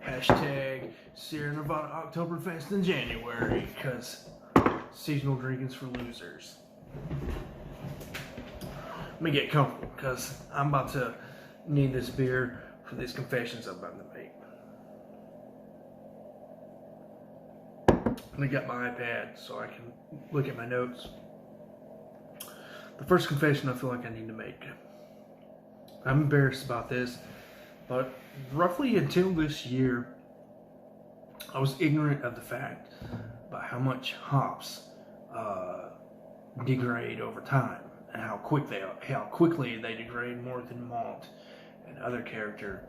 Hashtag Sierra Nevada Oktoberfest in January, because seasonal drinking's for losers. Let me get comfortable, because I'm about to need this beer for these confessions I'm about to make. I got my iPad so I can look at my notes. The first confession I feel like I need to make. I'm embarrassed about this, but roughly until this year, I was ignorant of the fact about how much hops degrade over time and how quickly they degrade more than malt and other character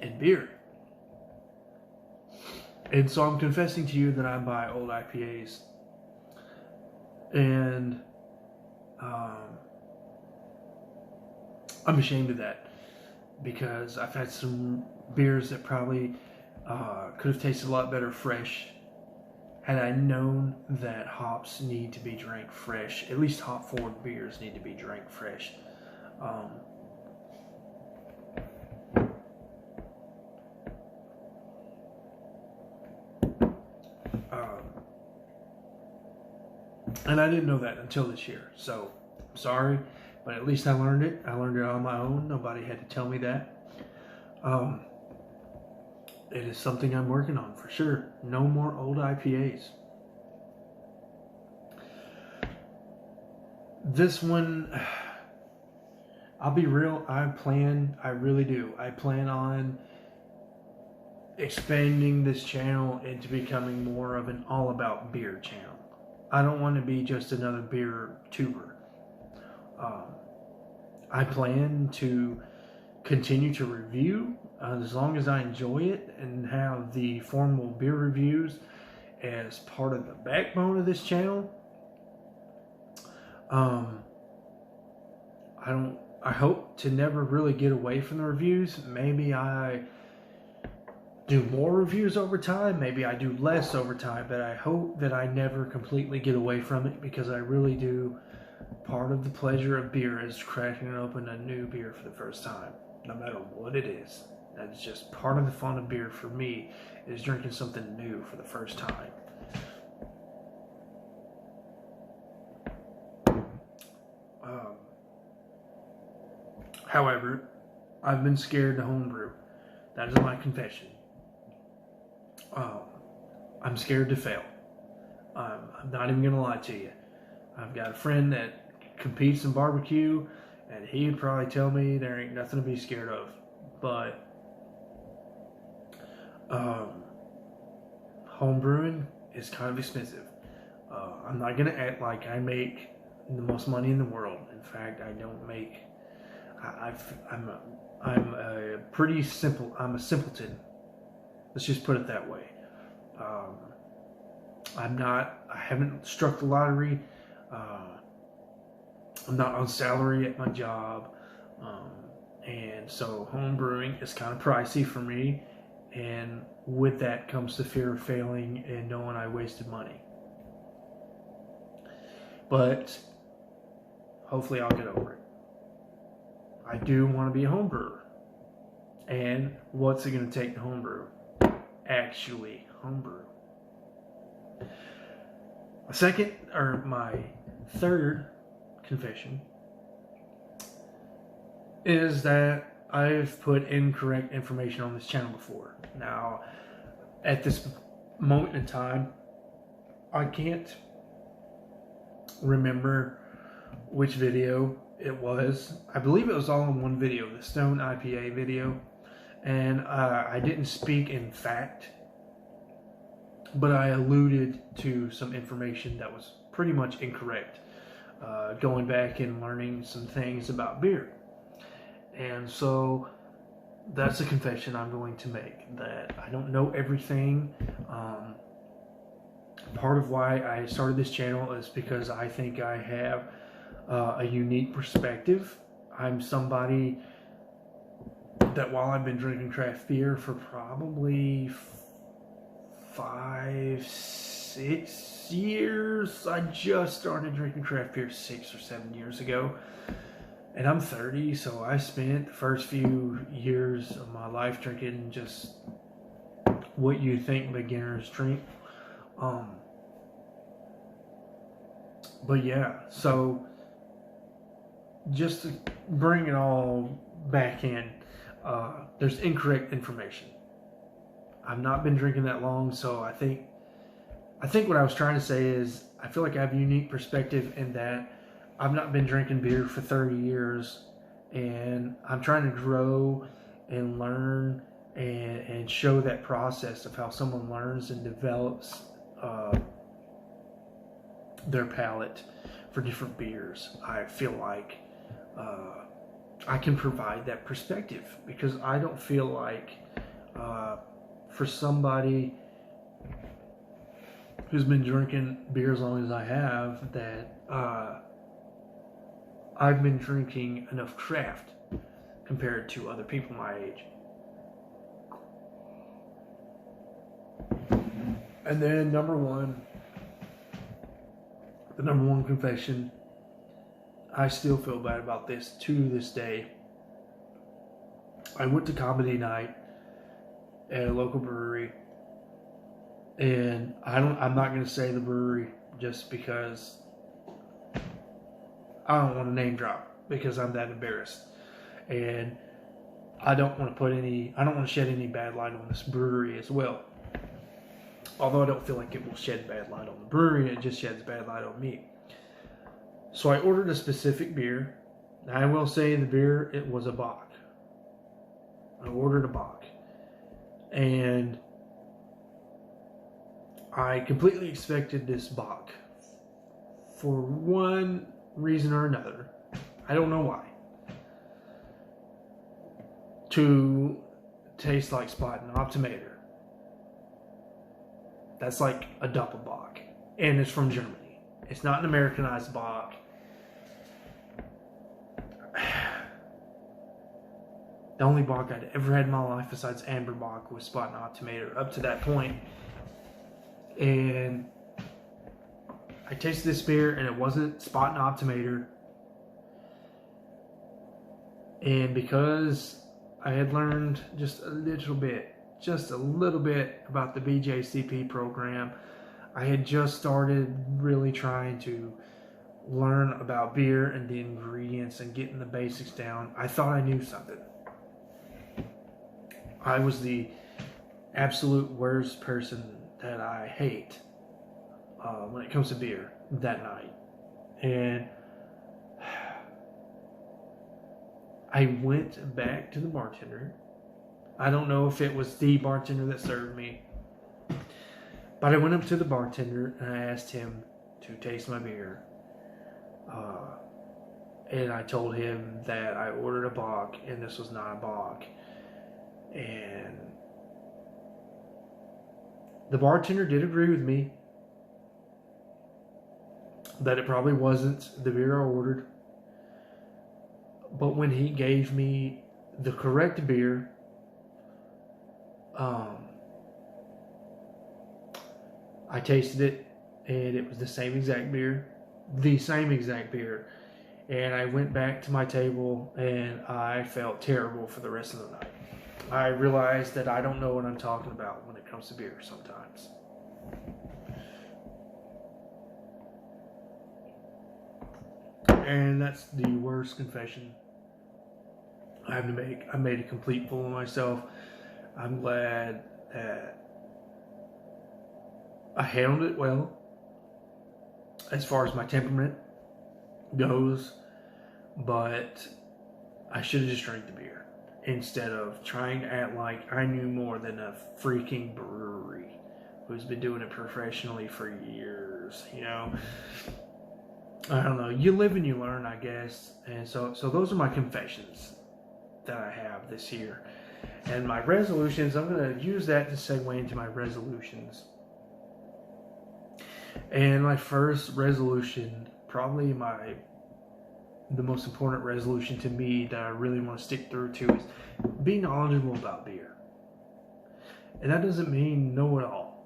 in beer. And so I'm confessing to you that I buy old IPAs, and I'm ashamed of that, because I've had some beers that probably could have tasted a lot better fresh had I known that hops need to be drank fresh. At least hop forward beers need to be drank fresh. And I didn't know that until this year. So, I'm sorry, but at least I learned it. I learned it on my own. Nobody had to tell me that. It is something I'm working on for sure. No more old IPAs. This one, I'll be real, I really do. I plan on expanding this channel into becoming more of an all about beer channel. I don't want to be just another beer tuber. I plan to continue to review as long as I enjoy it, and have the formal beer reviews as part of the backbone of this channel. I hope to never really get away from the reviews. Maybe I do more reviews over time, maybe I do less over time, but I hope that I never completely get away from it, because I really do. Part of the pleasure of beer is cracking open a new beer for the first time, no matter what it is. That's just part of the fun of beer for me, is drinking something new for the first time. However, I've been scared to homebrew. That is my confession. I'm scared to fail. I'm not even going to lie to you. I've got a friend that competes in barbecue, and he'd probably tell me there ain't nothing to be scared of. But home brewing is kind of expensive. I'm not going to act like I make the most money in the world. In fact, I don't make. I'm a pretty simple. I'm a simpleton. Let's just put it that way. I haven't struck the lottery. I'm not on salary at my job. And so home brewing is kind of pricey for me. And with that comes the fear of failing and knowing I wasted money. But hopefully I'll get over it. I do want to be a home brewer. And what's it going to take to home brew? Actually homebrew. My third confession is that I've put incorrect information on this channel before. Now, at this moment in time, I can't remember which video it was. I believe it was all in one video, the Stone IPA video. And I didn't speak in fact, but I alluded to some information that was pretty much incorrect, going back and learning some things about beer. And so that's a confession I'm going to make, that I don't know everything. Part of why I started this channel is because I think I have a unique perspective. I'm somebody that while I've been drinking craft beer for probably 5-6 years, I just started drinking craft beer 6 or 7 years ago. And I'm 30, so I spent the first few years of my life drinking just what you think beginners drink. But yeah, so just to bring it all back in, there's incorrect information. I've not been drinking that long, so I think what I was trying to say is I feel like I have a unique perspective in that I've not been drinking beer for 30 years, and I'm trying to grow and learn and show that process of how someone learns and develops their palate for different beers. I feel like I can provide that perspective because I don't feel like for somebody who's been drinking beer as long as I have that I've been drinking enough craft compared to other people my age. And then the number one confession, I still feel bad about this to this day. I went to comedy night at a local brewery, and I'm not going to say the brewery just because I don't want to name drop because I'm that embarrassed, and I don't want to shed any bad light on this brewery as well. Although I don't feel like it will shed bad light on the brewery, it just sheds bad light on me. So I ordered a specific beer. I will say the beer, it was a Bock. I ordered a Bock. And I completely expected this Bock for one reason or another. I don't know why. To taste like Spaten Optimator. That's like a Doppelbock. And it's from Germany. It's not an Americanized Bock. The only Bock I'd ever had in my life besides Amber Bock was Spaten Optimator up to that point. And I tasted this beer and it wasn't Spaten Optimator. And because I had learned just a little bit about the BJCP program, I had just started really trying to learn about beer and the ingredients and getting the basics down. I thought I knew something. I was the absolute worst person that I hate when it comes to beer that night. And I went back to the bartender. I don't know if it was the bartender that served me, but I went up to the bartender and I asked him to taste my beer. And I told him that I ordered a Bock and this was not a Bock. And the bartender did agree with me that it probably wasn't the beer I ordered. But when he gave me the correct beer, I tasted it and it was the same exact beer. And I went back to my table and I felt terrible for the rest of the night. I realized that I don't know what I'm talking about when it comes to beer sometimes. And that's the worst confession I have to make. I made a complete fool of myself. I'm glad that I handled it well as far as my temperament goes, but I should have just drank the beer instead of trying to act like I knew more than a freaking brewery who's been doing it professionally for years, you know. I don't know. You live and you learn, I guess. And so those are my confessions that I have this year. And my resolutions, I'm going to use that to segue into my resolutions. And my first resolution, probably the most important resolution to me that I really want to stick through to, is be knowledgeable about beer. And that doesn't mean know it all.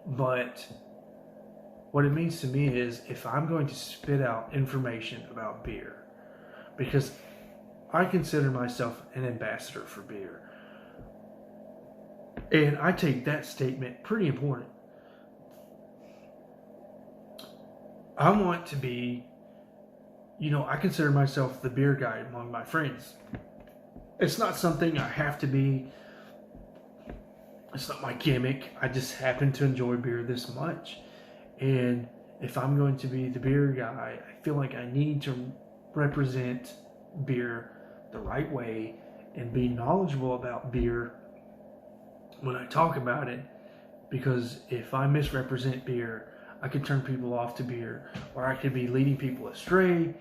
But what it means to me is if I'm going to spit out information about beer, because I consider myself an ambassador for beer. And I take that statement pretty important. I want to be, I consider myself the beer guy among my friends. It's not something I have to be. It's not my gimmick. I just happen to enjoy beer this much. And if I'm going to be the beer guy, I feel like I need to represent beer the right way and be knowledgeable about beer when I talk about it. Because if I misrepresent beer, I could turn people off to beer, or I could be leading people astray.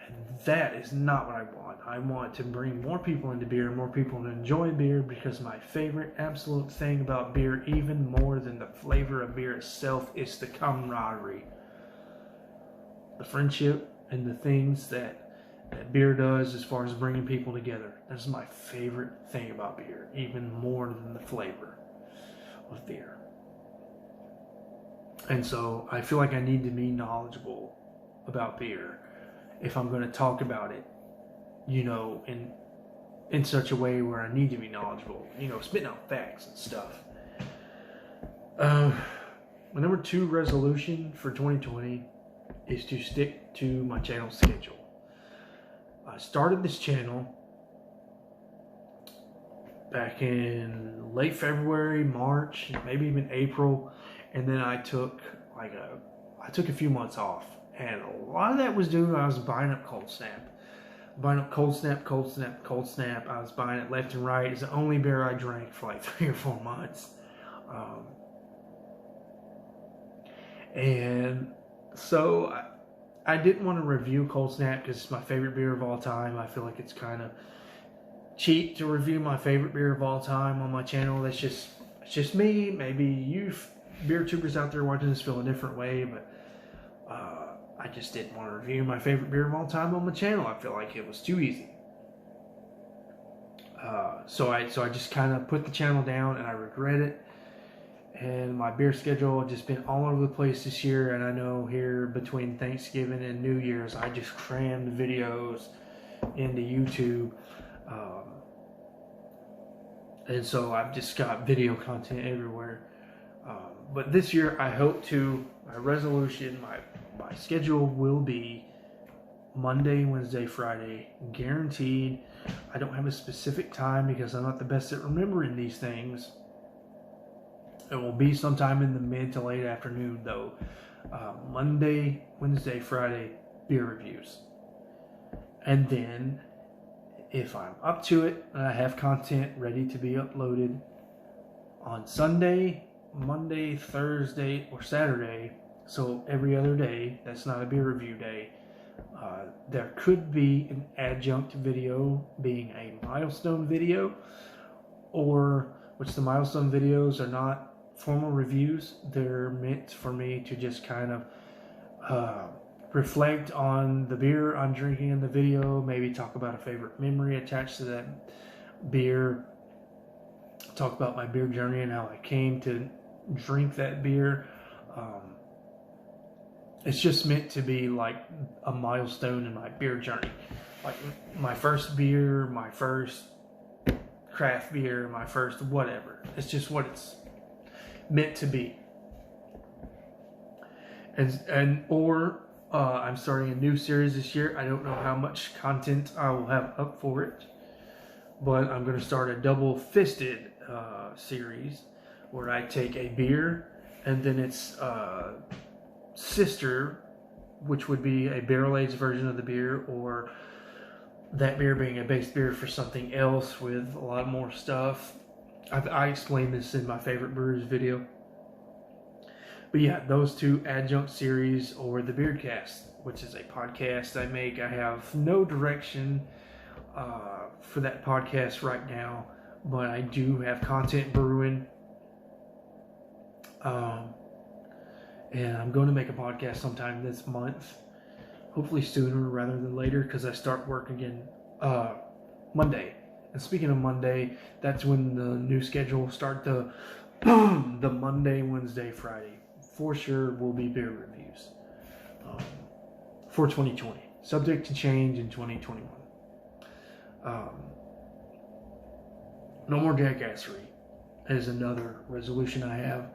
And that is not what I want. I want to bring more people into beer, more people to enjoy beer, because my favorite absolute thing about beer, even more than the flavor of beer itself, is the camaraderie. The friendship and the things that beer does as far as bringing people together. That's my favorite thing about beer, even more than the flavor of beer. And so I feel like I need to be knowledgeable about beer if I'm going to talk about it, in such a way where I need to be knowledgeable, spitting out facts and stuff. My number 2 resolution for 2020 is to stick to my channel schedule. I started this channel back in late February, March, maybe even April, and then I took a few months off, and a lot of that was due to I was buying up Cold Snap. Cold Snap. I was buying it left and right. It's the only beer I drank for like 3 or 4 months. And so I didn't want to review Cold Snap because it's my favorite beer of all time. I feel like it's kind of cheap to review my favorite beer of all time on my channel. It's just me. Maybe you beer tubers out there watching this feel a different way, but I just didn't want to review my favorite beer of all time on my channel. I feel like it was too easy. So I just kind of put the channel down, and I regret it. And my beer schedule has just been all over the place this year. And I know here between Thanksgiving and New Year's, I just crammed videos into YouTube. And so I've just got video content everywhere. But this year, I hope to, my resolution, my schedule will be Monday, Wednesday, Friday, guaranteed. I don't have a specific time because I'm not the best at remembering these things. It will be sometime in the mid to late afternoon, though. Monday, Wednesday, Friday, beer reviews. And then, if I'm up to it and I have content ready to be uploaded on Sunday, Monday, Thursday, or Saturday, so every other day, that's not a beer review day, there could be an adjunct video being a milestone video, which the milestone videos are not formal reviews. They're meant for me to just kind of reflect on the beer I'm drinking in the video, maybe talk about a favorite memory attached to that beer, talk about my beer journey and how I came to drink that beer. It's just meant to be like a milestone in my beer journey. Like my first beer, my first craft beer, my first whatever. It's just what it's meant to be. I'm starting a new series this year. I don't know how much content I will have up for it, but I'm going to start a double fisted series where I take a beer and then its sister, which would be a barrel-aged version of the beer, or that beer being a base beer for something else with a lot more stuff. I explained this in my favorite brewers video. But yeah, those two adjunct series, or the Beardcast, which is a podcast I make. I have no direction for that podcast right now, but I do have content brewing. And I'm going to make a podcast sometime this month, hopefully sooner rather than later, because I start work again Monday. And speaking of Monday, that's when the new schedule will start. The Monday, Wednesday, Friday for sure will be beer reviews for 2020. subject to change in 2021. No more jackassery is another resolution I have.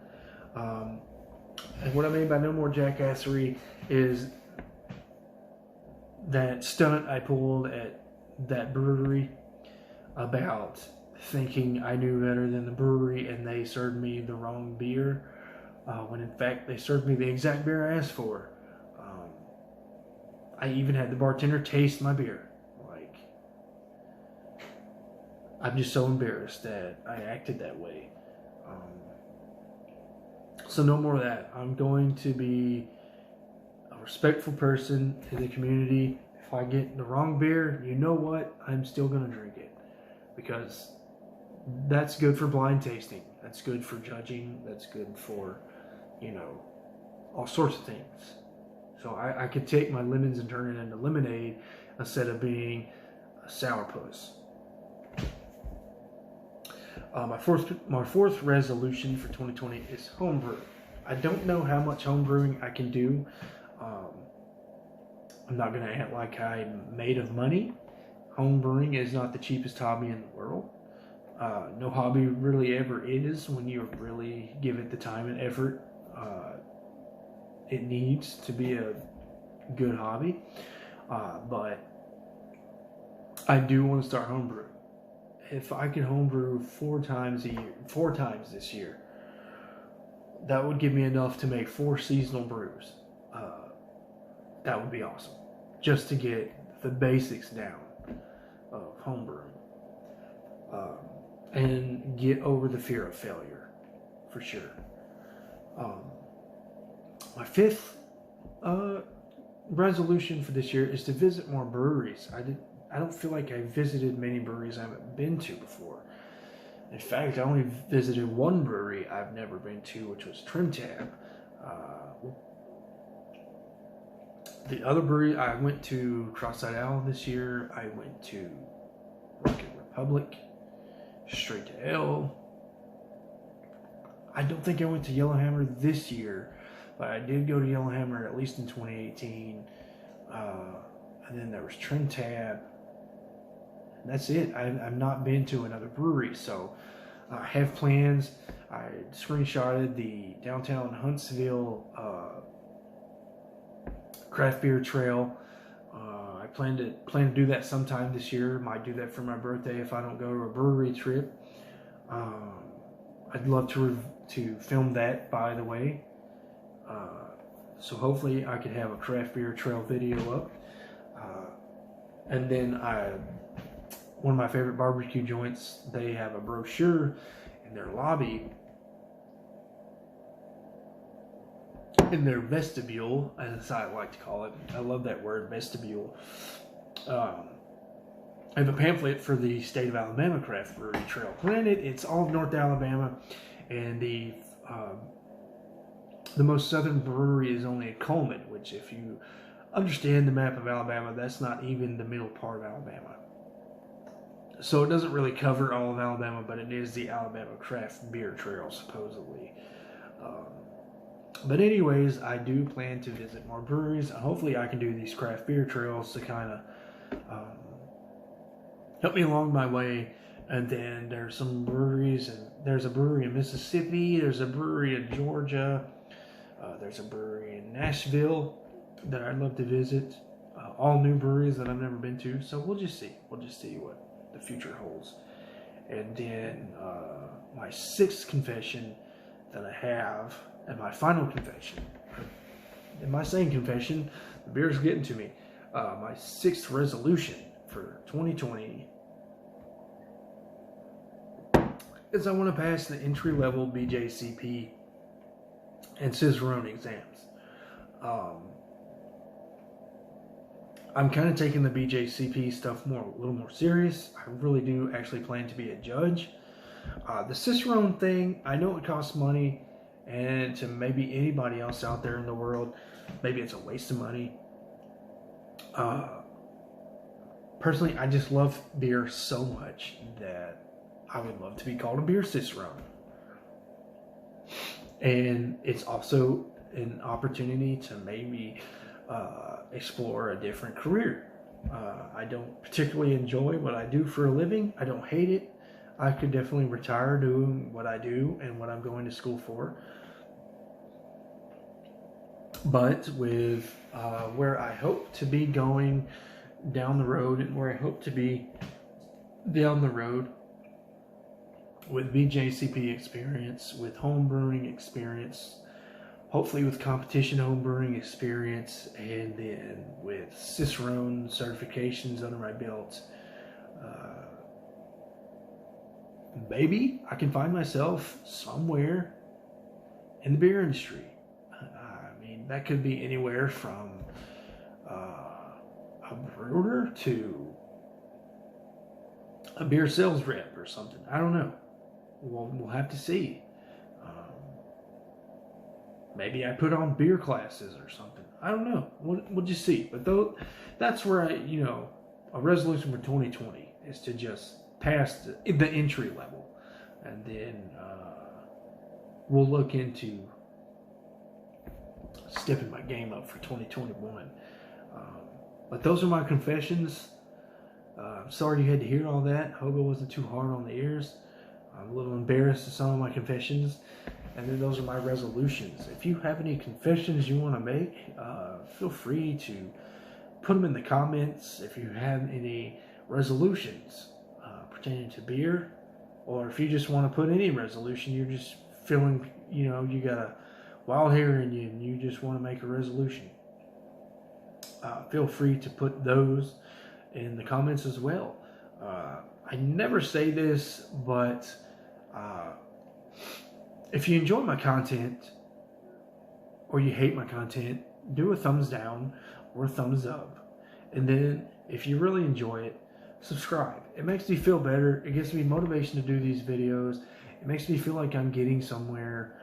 And what I mean by no more jackassery is that stunt I pulled at that brewery about thinking I knew better than the brewery and they served me the wrong beer, when in fact they served me the exact beer I asked for. I even had the bartender taste my beer. Like, I'm just so embarrassed that I acted that way. So no more of that. I'm going to be a respectful person to the community. If I get the wrong beer, you know what? I'm still going to drink it, because that's good for blind tasting. That's good for judging. That's good for, all sorts of things. So I could take my lemons and turn it into lemonade instead of being a sourpuss. My fourth resolution for 2020 is homebrew. I don't know how much homebrewing I can do. I'm not going to act like I'm made of money. Homebrewing is not the cheapest hobby in the world. No hobby really ever is when you really give it the time and effort it needs to be a good hobby. But I do want to start homebrew. If I could homebrew 4 times this year, that would give me enough to make 4 seasonal brews. That would be awesome, just to get the basics down of homebrewing, and get over the fear of failure, for sure. My 5th resolution for this year is to visit more breweries. I don't feel like I visited many breweries I haven't been to before. In fact, I only visited one brewery I've never been to, which was Trim Tab. The other brewery, I went to Cross-Eyed Owl this year. I went to Rocket Republic, Straight to L. I don't think I went to Yellowhammer this year, but I did go to Yellowhammer at least in 2018. And then there was Trim Tab. That's it. I've not been to another brewery, so I have plans. I screenshotted the downtown Huntsville craft beer trail. I plan to do that sometime this year. Might do that for my birthday if I don't go to a brewery trip. I'd love to film that, by the way. So hopefully I could have a craft beer trail video up. And then one of my favorite barbecue joints, they have a brochure in their lobby, in their vestibule, as I like to call it. I love that word, vestibule. I have a pamphlet for the State of Alabama Craft Brewery Trail. Granted, it's all of North Alabama, and the most southern brewery is only at Coleman, which, if you understand the map of Alabama, that's not even the middle part of Alabama. So it doesn't really cover all of Alabama, but it is the Alabama Craft Beer Trail, supposedly. But anyways, I do plan to visit more breweries. Hopefully I can do these craft beer trails to kind of help me along my way. And then there's some breweries, and there's a brewery in Mississippi, there's a brewery in Georgia, there's a brewery in Nashville that I'd love to visit. All new breweries that I've never been to. So we'll just see what the future holds. And then my 6th confession that I have, and my final confession. Am I saying confession? The beer's getting to me. My 6th resolution for 2020 is I want to pass the entry-level BJCP and Cicerone exams. I'm kind of taking the BJCP stuff a little more serious. I really do actually plan to be a judge. The Cicerone thing, I know it costs money, and to maybe anybody else out there in the world, maybe it's a waste of money. Personally, I just love beer so much that I would love to be called a beer Cicerone. And it's also an opportunity to maybe explore a different career. I don't particularly enjoy what I do for a living. I don't hate it. I could definitely retire doing what I do and what I'm going to school for. But with where I hope to be going down the road, and where I hope to be down the road with BJCP experience, with home brewing experience, hopefully with competition home brewing experience, and then with Cicerone certifications under my belt, maybe I can find myself somewhere in the beer industry. I mean, that could be anywhere from a brewer to a beer sales rep or something. I don't know. We'll have to see. Maybe I put on beer classes or something. I don't know. We'll just see. But though, that's where a resolution for 2020 is to just pass the entry level, and then we'll look into stepping my game up for 2021. But those are my confessions. I'm sorry you had to hear all that. Hope it wasn't too hard on the ears. I'm a little embarrassed at some of my confessions. And then those are my resolutions. If you have any confessions you want to make, feel free to put them in the comments. If you have any resolutions pertaining to beer, or if you just want to put any resolution, you're just feeling, you got a wild hair in you and you just want to make a resolution, feel free to put those in the comments as well. I never say this, but if you enjoy my content or you hate my content, do a thumbs down or a thumbs up. And then if you really enjoy it, subscribe. It makes me feel better. It gives me motivation to do these videos. It makes me feel like I'm getting somewhere.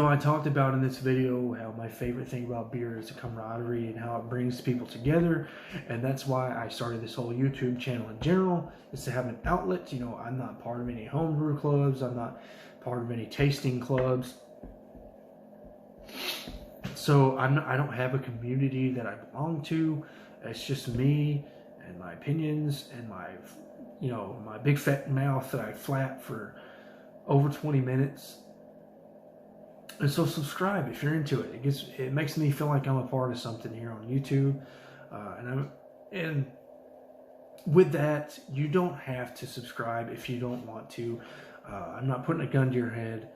I talked about in this video how my favorite thing about beer is the camaraderie and how it brings people together. And that's why I started this whole YouTube channel in general, is to have an outlet. I'm not part of any homebrew clubs. I'm not part of any tasting clubs. So I don't have a community that I belong to. It's just me and my opinions and my big fat mouth that I flap for over 20 minutes. And so subscribe if you're into it. It makes me feel like I'm a part of something here on YouTube. And with that, you don't have to subscribe if you don't want to. I'm not putting a gun to your head.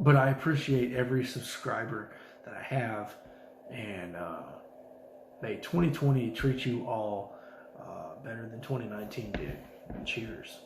But I appreciate every subscriber that I have. And may 2020 treat you all better than 2019 did. Cheers.